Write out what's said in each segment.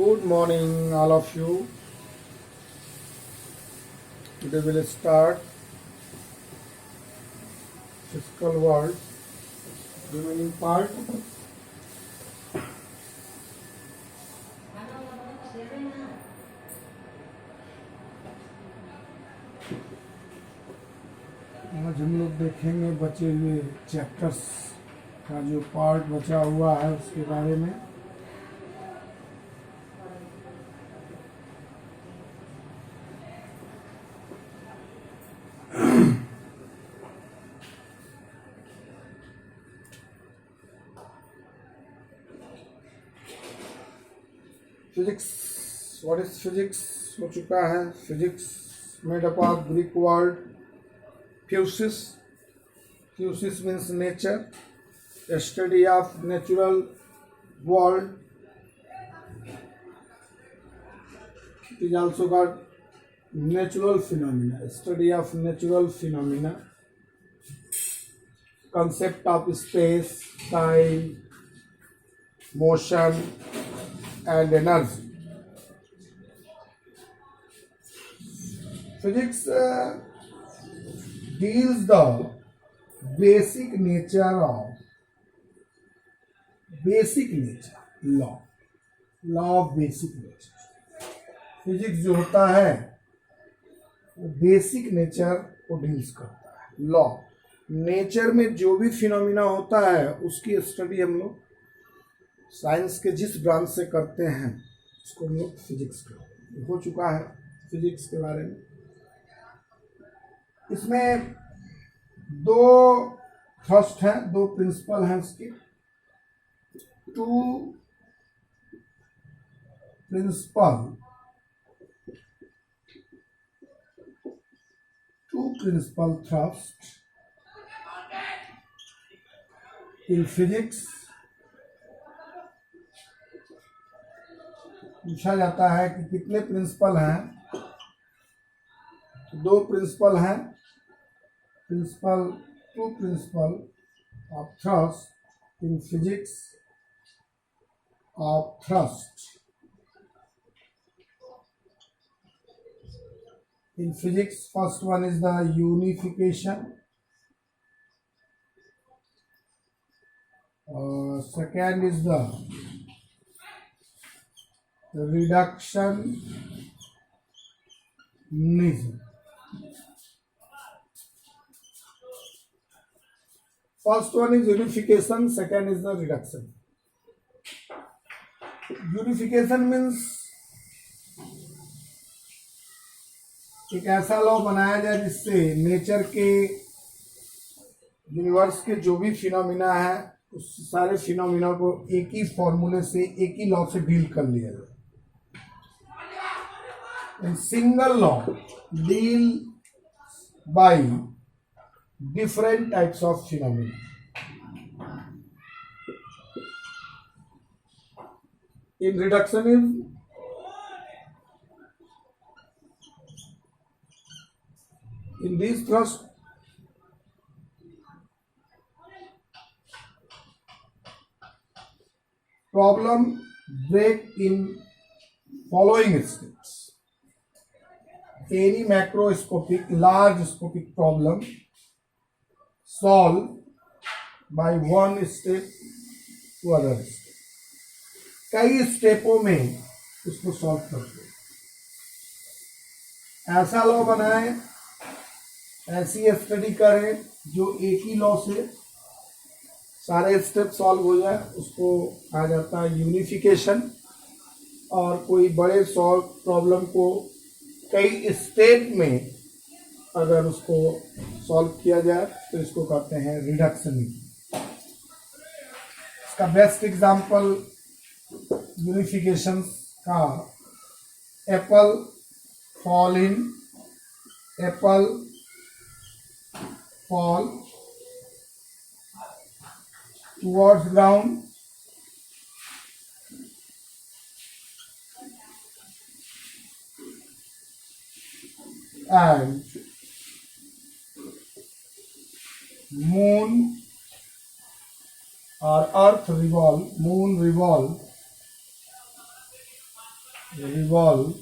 Good morning, all of you. Today we'll start physical world remaining part. आज हम लोग देखेंगे बचे हुए चैप्टर्स का जो पार्ट बचा हुआ है उसके बारे में। फिजिक्स, व्हाट इज फिजिक्स हो चुका है। Physics made up of Greek word physis. Physis means nature, study of natural world. It is also called natural phenomena, study of natural phenomena, concept of space, time, motion and energy. Physics deals the basic nature law of basic nature. Physics जो होता है वो basic nature को deals करता है. Law, nature में जो भी फिनोमिना होता है उसकी स्टडी हम लोग साइंस के जिस ब्रांच से करते हैं उसको हम लोग फिजिक्स करते हैं. हो चुका है फिजिक्स के बारे में. इसमें दो थ्रस्ट हैं, दो प्रिंसिपल हैं इसके. To principal thrust in physics. पूछा जाता है कि कितने प्रिंसिपल हैं. दो प्रिंसिपल हैं. To principle of thrust in physics of thrust. In physics, first one is the unification. Second is the reductionism. First one is unification, second is the reduction. Unification means एक ऐसा law बनाया जाए जिससे nature के, universe के जो भी phenomena है उस सारे फिनोमिना को एक ही फॉर्मूले से, एक ही लॉ से डील कर लिया जाए. And single law deal by different types of phenomena. In reductionism in these thrust, problem break in following steps. Any macroscopic, large scopic problem solve by one step to other step. कई स्टेपों में इसको solve करते हैं. ऐसा law बनाए, ऐसी study करें जो एक ही लॉ से सारे स्टेप सॉल्व हो जाए, उसको कहा जाता है यूनिफिकेशन. और कोई बड़े सॉल्व प्रॉब्लम को कई स्टेप में अगर उसको सॉल्व किया जाए तो इसको कहते हैं रिडक्शनिज्म. इसका बेस्ट एग्जांपल यूनिफिकेशन का Apple fall towards ground and moon or moon revolve revolve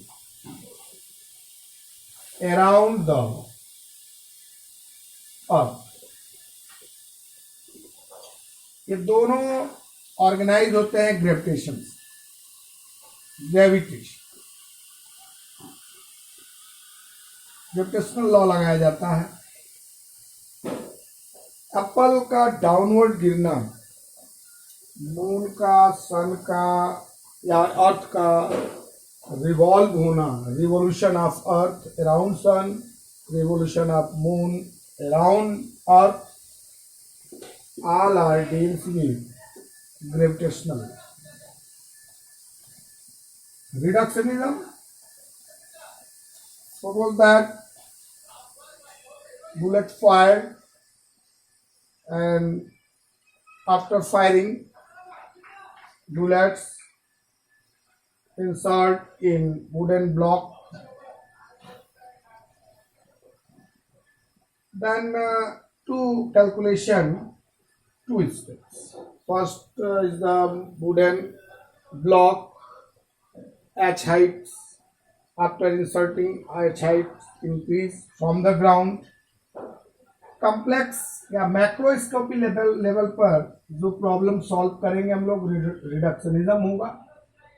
around the अर्थ। ये दोनों ऑर्गेनाइज होते हैं ग्रेविटेशन, ग्रेविटेशनल लॉ लगाया जाता है। एप्पल का डाउनवर्ड गिरना, मून का, सन का या अर्थ का रिवॉल्व होना, revolution of earth around sun, revolution of moon around earth, all are deals with gravitational. Reductionism, suppose that bullet fired and after firing bullets insert in wooden block, then to calculation two steps. First is the wooden block h height. After inserting h height increase from the ground. Complex या मैक्रोस्कोपी level पर जो problem solve करेंगे हम लोग reductionism होगा।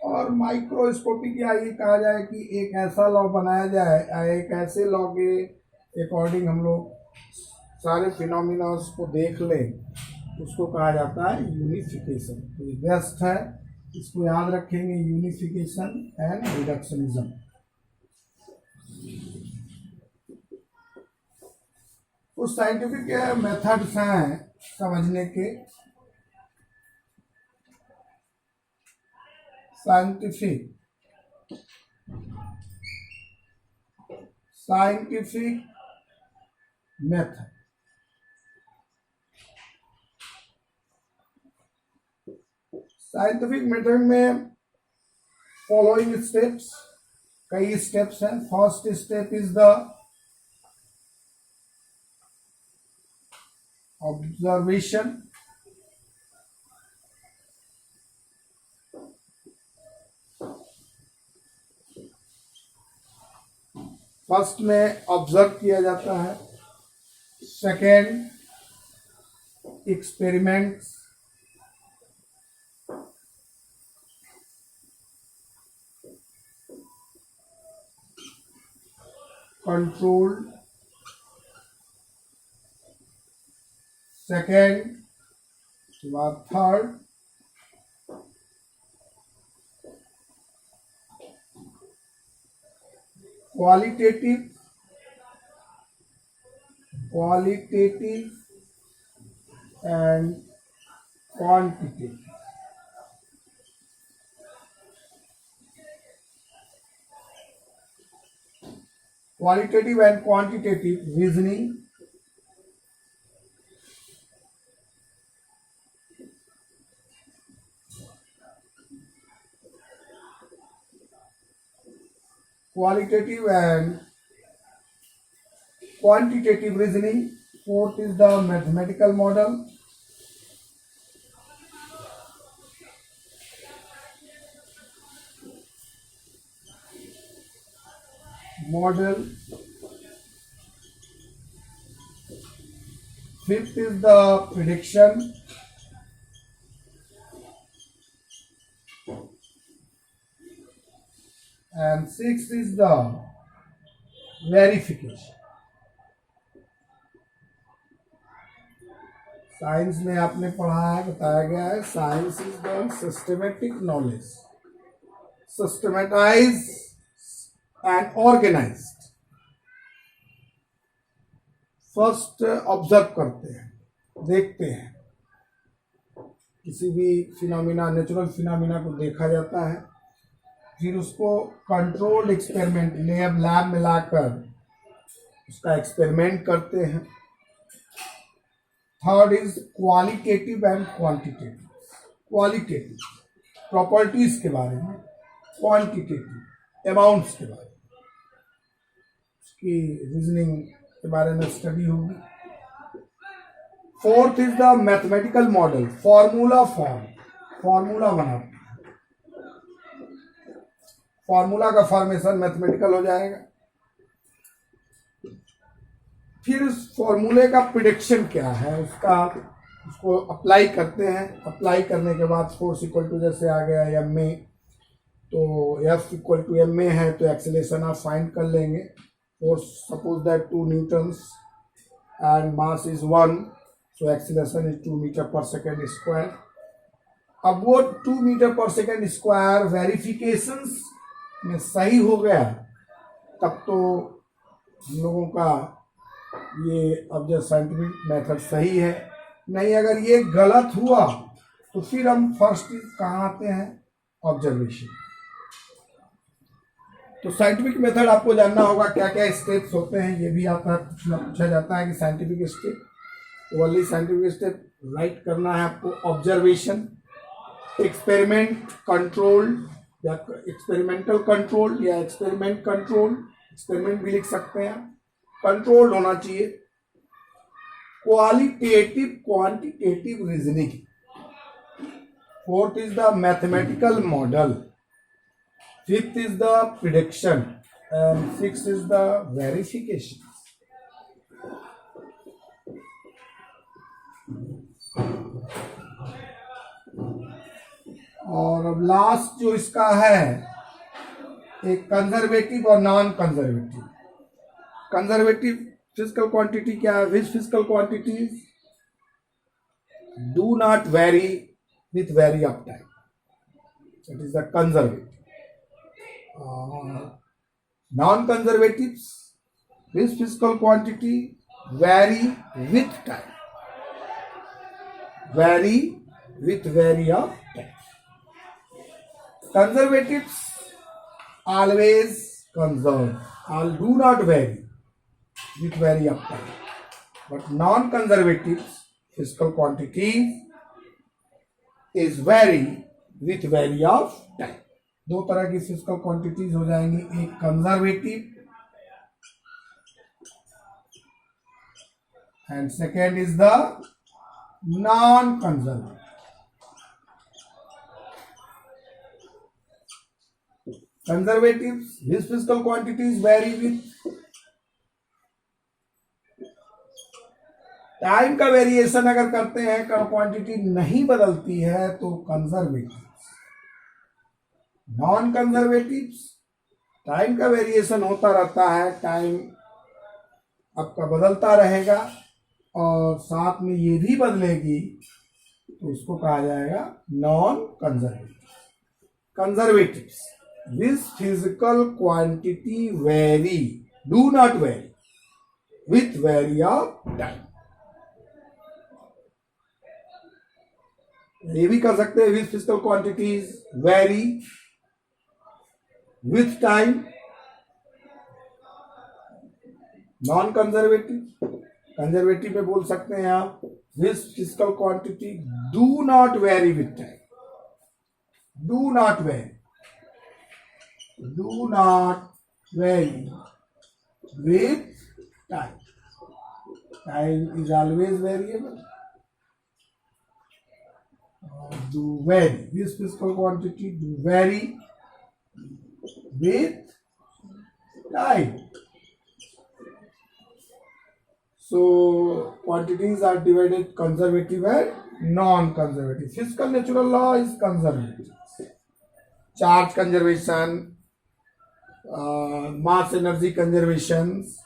और microscopy क्या ये कहा जाए कि एक ऐसा लॉ बनाया जाए, एक ऐसे लॉ के अकॉर्डिंग हम लोग सारे फिनोमिनास को देख लें, उसको कहा जाता है यूनिफिकेशन। तो ये बेस्ट है, इसको याद रखेंगे, यूनिफिकेशन एंड रिडक्शनिज्म। कुछ साइंटिफिक मेथड्स हैं समझने के। साइंटिफिक मेथड, साइंटिफिक मेथड में फॉलोइंग स्टेप्स, कई स्टेप्स हैं। First step is the observation. First में ऑब्जर्व किया जाता है। Second experiments, controlled. सेकेंड के बाद third qualitative and quantitative. Qualitative and quantitative reasoning, qualitative and quantitative reasoning. Fourth is the mathematical model. Fifth is the prediction. And sixth is the verification. Science में आपने पढ़ा है, बताया गया है, science is the systematic knowledge, systematise and organised. First observe करते हैं, देखते हैं, किसी भी फिनोमिना, नेचुरल फिनोमिना को देखा जाता है, फिर उसको कंट्रोल्ड एक्सपेरिमेंट, लैब में लाकर उसका एक्सपेरिमेंट करते हैं। Third is qualitative and quantitative. Qualitative properties के बारे में, क्वांटिटेटिव अमाउंट्स के बारे में, उसकी रीजनिंग के बारे में स्टडी होगी। Fourth is the mathematical model, formula बनाते हैं। फॉर्मूला का फॉर्मेशन मैथमेटिकल हो जाएगा। फिर उस फॉर्मूले का प्रिडिक्शन क्या है उसको अप्लाई करते हैं। अप्लाई करने के बाद फोर्स इक्वल टू, जैसे आ गया एम ए, तो F equal to M A है तो एक्सेलरेशन आप फाइंड कर लेंगे। Force suppose that 2 Newton's and mass is 1, so acceleration is 2 metre पर सेकेंड स्क्वायर। अब वो 2 मीटर पर सेकेंड स्क्वायर वेरिफिकेशंस में सही हो गया तब तो हम लोगों का ये अब जो साइंटिफिक मेथड सही है। नहीं, अगर ये गलत हुआ तो फिर हम फर्स्ट कहाँ आते हैं, ऑब्जर्वेशन। तो साइंटिफिक मेथड आपको जानना होगा क्या क्या स्टेप्स होते हैं, ये भी आता है, पूछा जाता है कि साइंटिफिक स्टेप। तो ओनली साइंटिफिक स्टेप राइट करना है आपको। ऑब्जर्वेशन, एक्सपेरिमेंट कंट्रोल या एक्सपेरिमेंटल कंट्रोल या एक्सपेरिमेंट कंट्रोल, एक्सपेरिमेंट भी लिख सकते हैं। कंट्रोल्ड होना चाहिए। Qualitative quantitative reasoning. Fourth is the mathematical model. Fifth is the prediction and sixth is the verification. और अब लास्ट जो इसका है, एक कंजर्वेटिव और non conservative. Conservative physical quantity क्या है? Which physical quantities do not very with very of time, that is the conservative. Non conservatives, which physical quantity very with time, very with very of time. Conservatives always conserve, all do not vary with vary of time. But non-conservatives physical quantities is vary with vary of time. दो तरह की physical quantities हो जाएंगी, एक conservative and second is the non conservative. Conservatives, his physical quantities vary with time का variation अगर करते हैं, क्वांटिटी नहीं बदलती है तो कंजर्वेटिव्स। नॉन कंजर्वेटिव्स, टाइम का वेरिएशन होता रहता है, टाइम आपका बदलता रहेगा और साथ में ये भी बदलेगी, तो उसको कहा जाएगा non conservative. Conservatives, this physical quantity vary, do not vary with vary of time। ये भी कर सकते हैं, with physical quantities vary with time। Non conservative, conservative में बोल सकते हैं आप this physical quantity do not vary with time, do not vary, do not vary with time, time is always variable। Do vary, this physical quantity do vary with time। So quantities are divided conservative and non-conservative। Physical natural law is conservative। Charge conservation, mass energy conservations,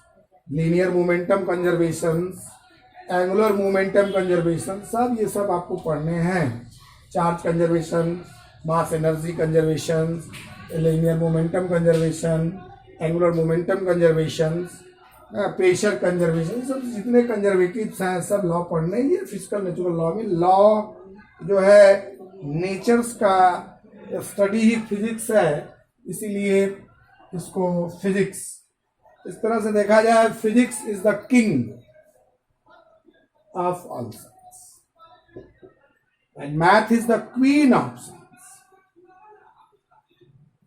linear momentum conservations, angular momentum conservation, सब ये सब आपको पढ़ने हैं। Charge conservation, mass energy conservation, linear momentum conservation, angular momentum conservation, pressure conservation, सब जितने conservatives हैं सब लॉ पढ़ने। ये फिजिकल नेचुरल लॉ में लॉ जो है नेचर्स का स्टडी ही फिजिक्स है, इसीलिए इसको फिजिक्स इस तरह से देखा जाए। Physics is the king of all science and math is the queen of science.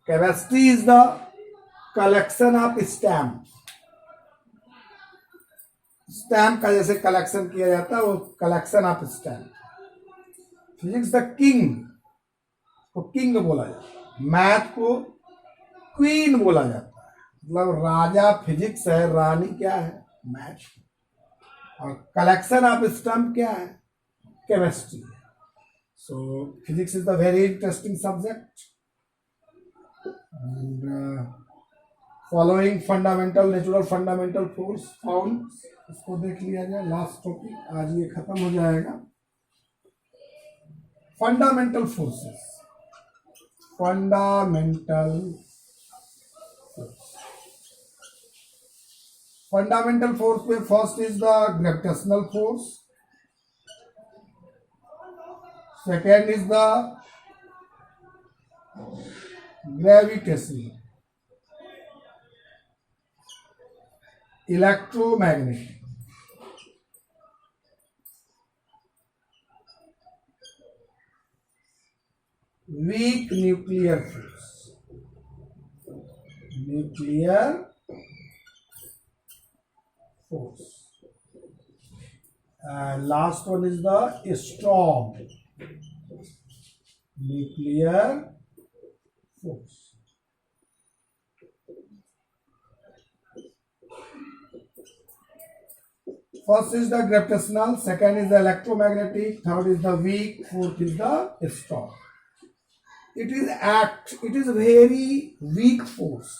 Chemistry is the collection of stamp. Stamp का जैसे कलेक्शन किया जाता है वो collection of stamp. Physics the king को किंग बोला जाता है, मैथ को क्वीन बोला जाता है, मतलब राजा फिजिक्स है, रानी क्या है, मैथ, और कलेक्शन ऑफ स्टम्प क्या है, chemistry. So physics is the very interesting subject. And following fundamental natural fundamental force found, इसको देख लिया जाए, लास्ट टॉपिक, आज ये खत्म हो जाएगा। फंडामेंटल फोर्सेस, फंडामेंटल फोर्स में first is the gravitational force, second is the gravitational, electromagnetic, week nuclear force, and last one is the strong nuclear force. First is the gravitational, second is the electromagnetic, third is the weak, fourth is the strong. It is a very weak force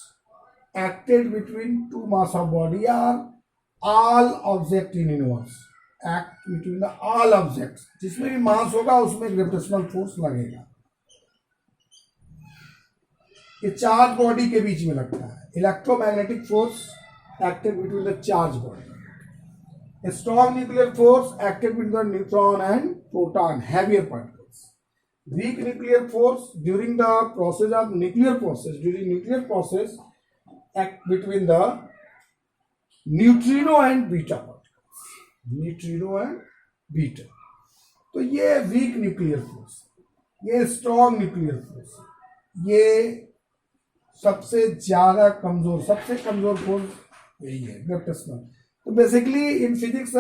acted between two mass of body or all object in universe. Act between the all objects, जिसमें भी मास होगा उसमें gravitational force लगेगा। ये charge body के बीच में लगता है। Electromagnetic force acted between the charge body, strong nuclear force acted between the neutron and proton, heavier particles. Weak nuclear force during the process of nuclear process, act between the neutrino and beta particles. Neutrino and beta. तो ये week nuclear force, ये strong nuclear force, ये सबसे कमजोर force यही है, gravitational. तो basically in physics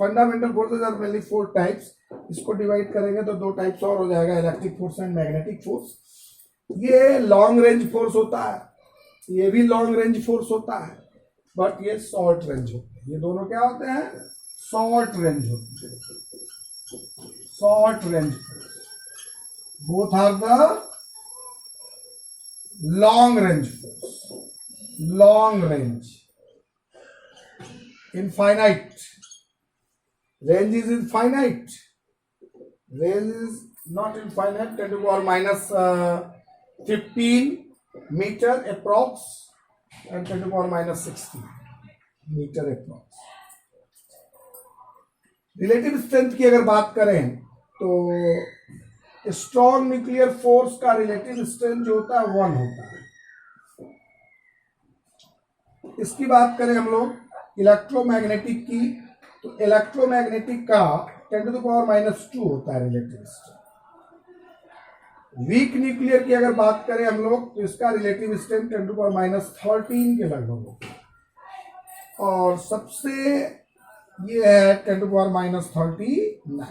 fundamental forces are mainly 4 types. इसको डिवाइड करेंगे तो 2 टाइप्स और हो जाएगा, electric force and magnetic force. ये लॉन्ग रेंज फोर्स होता है, ये भी लॉन्ग रेंज फोर्स होता है, बट ये शॉर्ट रेंज होते हैं। ये दोनों क्या होते हैं, शॉर्ट रेंज होते हैं, short range force. Both are the long range force, long range, infinite. Range is infinite. Range is not infinite. 10 to the power minus 15 meter approx, and 10 to the power minus 60 meter approx. Relative strength की अगर बात करें तो strong nuclear force का relative strength जो होता है 1 होता है। इसकी बात करें हम लोग इलेक्ट्रोमैग्नेटिक की, तो इलेक्ट्रोमैग्नेटिक का 10 टू द पावर माइनस 2 होता है रिलेटिव स्ट्रेंथ। वीक न्यूक्लियर की अगर बात करें हम लोग तो इसका relative strength 10 to the power minus 13 के लगभग होता है, और सबसे ये है 10 to the power minus 39।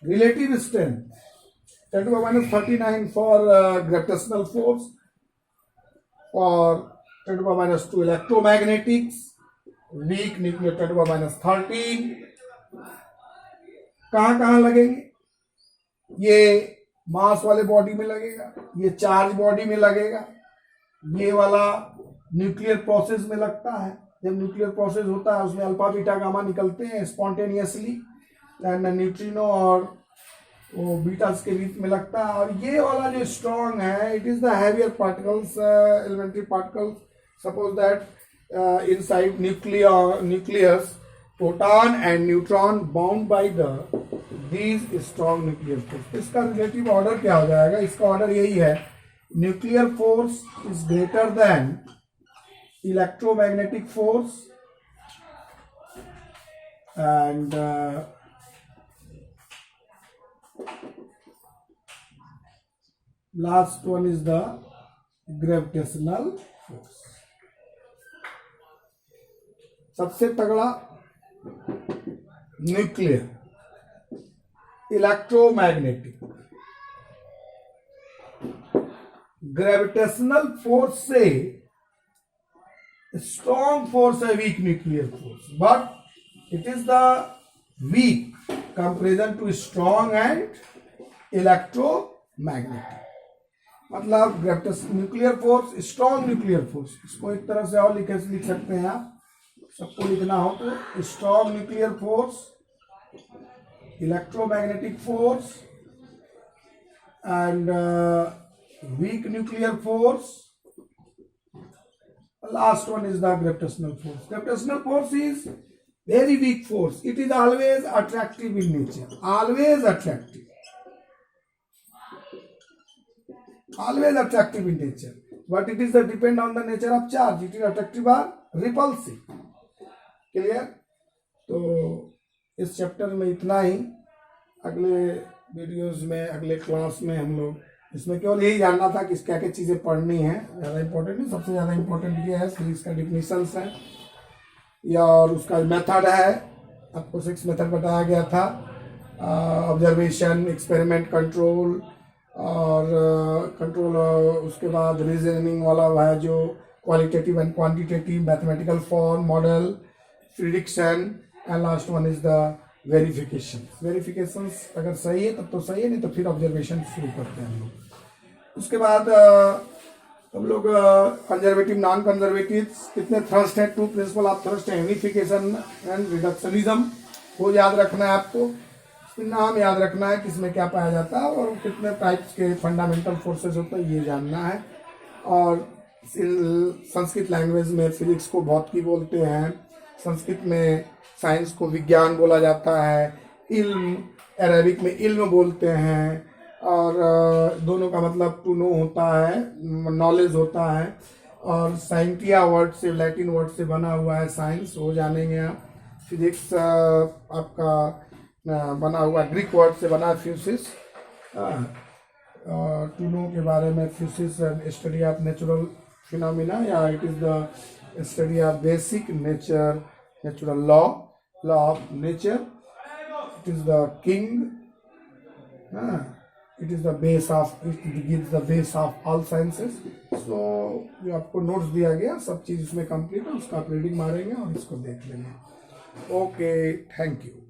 Relative strength 10 to the power minus 39 for gravitational force, और 10 to the power minus 2 electromagnetics, weak nuclear 10 to the power minus 13। कहाँ लगेंगे, ये मास वाले बॉडी में लगेगा, ये चार्ज बॉडी में लगेगा, ये वाला न्यूक्लियर प्रोसेस में लगता है। जब न्यूक्लियर प्रोसेस होता है उसमें अल्फा बीटा गामा निकलते हैं स्पॉन्टेनियसली, एंड न्यूट्रिनो और वो बीटास के बीच में लगता है। और ये वाला जो स्ट्रॉन्ग है, it is the heavier particles, elementary particles. Suppose that inside nucleus, proton and neutron bound by these strong nuclear force। इसका रिलेटिव ऑर्डर क्या हो जाएगा, इसका ऑर्डर यही है, nuclear force is greater than electromagnetic force, and last one is the gravitational force. सबसे तगड़ा nuclear, electromagnetic, gravitational force से स्ट्रॉन्ग फोर्स है weak nuclear force, but it is the weak comparison to strong and electromagnetic. मतलब gravitational nuclear force, strong nuclear force, इसको एक तरह से और लिख सकते हैं आप, सबको लिखना हो तो strong nuclear force, electromagnetic force and weak nuclear force. Last one is the gravitational force. Gravitational force is very weak force. It is always attractive in nature. Always attractive. Always attractive in nature. But it is the depend on the nature of charge. It is attractive or repulsive. Clear? तो इस chapter में इतना ही। अगले videos में, अगले class में हम लोग इसमें केवल यही जानना था कि क्या क्या चीज़ें पढ़नी है, ज़्यादा इंपॉर्टेंट नहीं। सबसे ज़्यादा इंपॉर्टेंट ये है फिजिक्स का डिफिनीशंस है या और उसका मेथड है, आपको 6 मेथड बताया गया था, ऑब्जर्वेशन, एक्सपेरिमेंट, कंट्रोल और कंट्रोल, उसके बाद रीजनिंग वाला है जो qualitative and quantitative, mathematical form, model, prediction and last one is the verification. Verifications अगर सही है तब तो सही है, नहीं तो फिर ऑब्जर्वेशन शुरू करते हैं हम लोग। उसके बाद हम लोग कंजर्वेटिव, नॉन कंजर्वेटिव, कितने थ्रस्ट है, 2 प्रिंसिपल ऑफ थ्रस्ट है, यूनिफिकेशन एंड रिडक्शनिज्म को याद रखना है आपको, नाम याद रखना है किसमें क्या पाया जाता है और कितने टाइप्स के फंडामेंटल फोर्सेस होते हैं ये जानना है। और संस्कृत लैंग्वेज में फिजिक्स को भौतिकी बोलते हैं, संस्कृत में साइंस को विज्ञान बोला जाता है, इल्म अरबिक में इल्म बोलते हैं, और दोनों का मतलब टू नो होता है, नॉलेज होता है, और साइंटिया वर्ड से, लैटिन वर्ड से बना हुआ है साइंस, वो जानेंगे आप। फिजिक्स आपका बना हुआ ग्रीक वर्ड से बना है फ्यूसिस, टू नो के बारे में physis study of natural phenomena, या it is the study of basic nature, natural law of nature, it is the king, it is the base of, it gives the base of all sciences. So जो आपको notes दिया गया सब चीज़ इसमें complete है, उसका आप रीडिंग मारेंगे और इसको देख लेंगे। Okay, thank you.